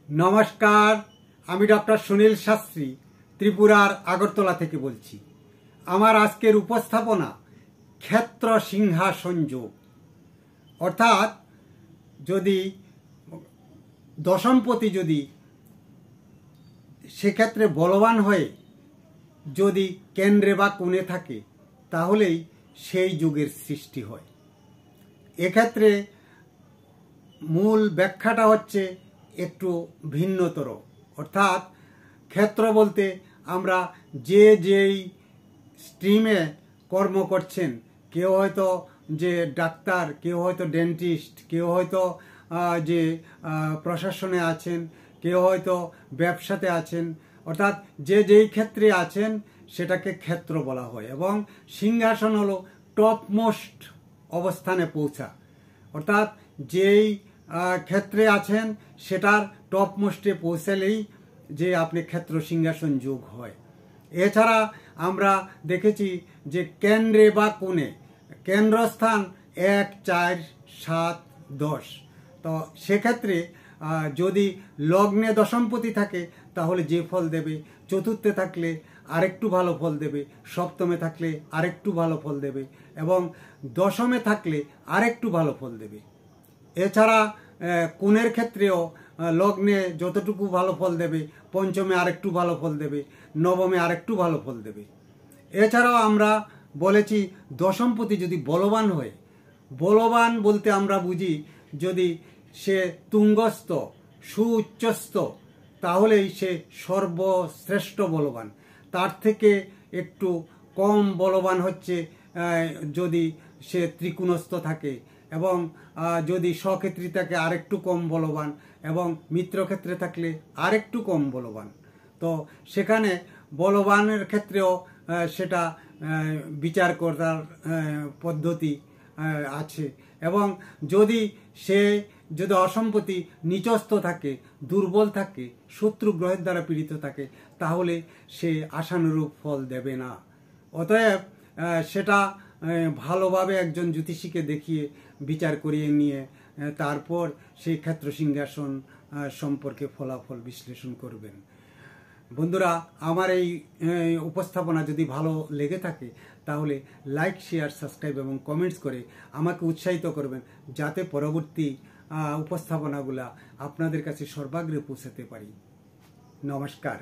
নমস্কার, আমি ডক্টর সুনীল শাস্ত্রী ত্রিপুরার আগরতলা থেকে বলছি। আমার আজকের উপস্থাপনা ক্ষেত্র সিংহাসন যোগ, অর্থাৎ যদি দশমপতি যদি সেক্ষেত্রে বলবান হয়ে যদি কেন্দ্রে বা কোণে থাকে তাহলেই সেই যুগের সৃষ্টি হয়। এক্ষেত্রে মূল ব্যাখ্যাটা হচ্ছে একটু ভিন্নতর, অর্থাৎ ক্ষেত্র বলতে আমরা যেই স্ট্রিমে কর্ম করছেন, কেউ হয়তো যে ডাক্তার, কেউ হয়তো ডেন্টিস্ট, কেউ হয়তো যে প্রশাসনে আছেন, কেউ হয়তো ব্যবসাতে আছেন, অর্থাৎ যেই ক্ষেত্রে আছেন সেটাকে ক্ষেত্র বলা হয়। এবং সিংহাসন হলো টপমোস্ট অবস্থানে পৌঁছা, অর্থাৎ যেই ক্ষেত্রে আছেন সেটার টপমোস্টে পৌঁছালেই যে আপনি ক্ষেত্র সিংহাসন যোগ হয়। এছাড়া আমরা দেখেছি যে কেন্দ্রে বা কোণে, কেন্দ্রস্থান 1, 4, 7, 10, তো সেক্ষেত্রে যদি লগ্নে দশমপতি থাকে তাহলে যে ফল দেবে, চতুর্থে থাকলে আরেকটু ভালো ফল দেবে, সপ্তমে থাকলে আরেকটু ভালো ফল দেবে এবং দশমে থাকলে আরেকটু ভালো ফল দেবে। এছাড়া কোণের ক্ষেত্রেও লগ্নে যতটুকু ভালো ফল দেবে, পঞ্চমে আরেকটু ভালো ফল দেবে, নবমে আরেকটু ভালো ফল দেবে। এছাড়াও আমরা বলেছি দশমপতি যদি বলবান হয়, বলবান বলতে আমরা বুঝি যদি সে তুঙ্গস্থ, সুউচ্চস্থ, তাহলেই সে সর্বশ্রেষ্ঠ বলবান। তার থেকে একটু কম বলবান হচ্ছে যদি সে ত্রিকোণস্থ থাকে, এবং যদি স্বক্ষেত্রী থাকে আরেকটু কম বলবান, এবং মিত্রক্ষেত্রে থাকলে আরেকটু কম বলবান। তো সেখানে বলবানের ক্ষেত্রেও সেটা বিচার করার পদ্ধতি আছে। এবং যদি অসম্পতি নিচস্থ থাকে, দুর্বল থাকে, শত্রু গ্রহের দ্বারা পীড়িত থাকে, তাহলে সে আশানুরূপ ফল দেবে না। অতএব সেটা ভালোভাবে একজন জ্যোতিষীকে দেখিয়ে বিচার করিয়ে নিয়ে তারপর সেই ক্ষেত্র সিংহাসন সম্পর্কে ফলাফল বিশ্লেষণ করবেন। বন্ধুরা, আমার এই উপস্থাপনা যদি ভালো লেগে থাকে তাহলে লাইক, শেয়ার, সাবস্ক্রাইব এবং কমেন্টস করে আমাকে উৎসাহিত করবেন, যাতে পরবর্তী উপস্থাপনাগুলা আপনাদের কাছে সর্বাগ্রে পৌঁছাতে পারি। নমস্কার।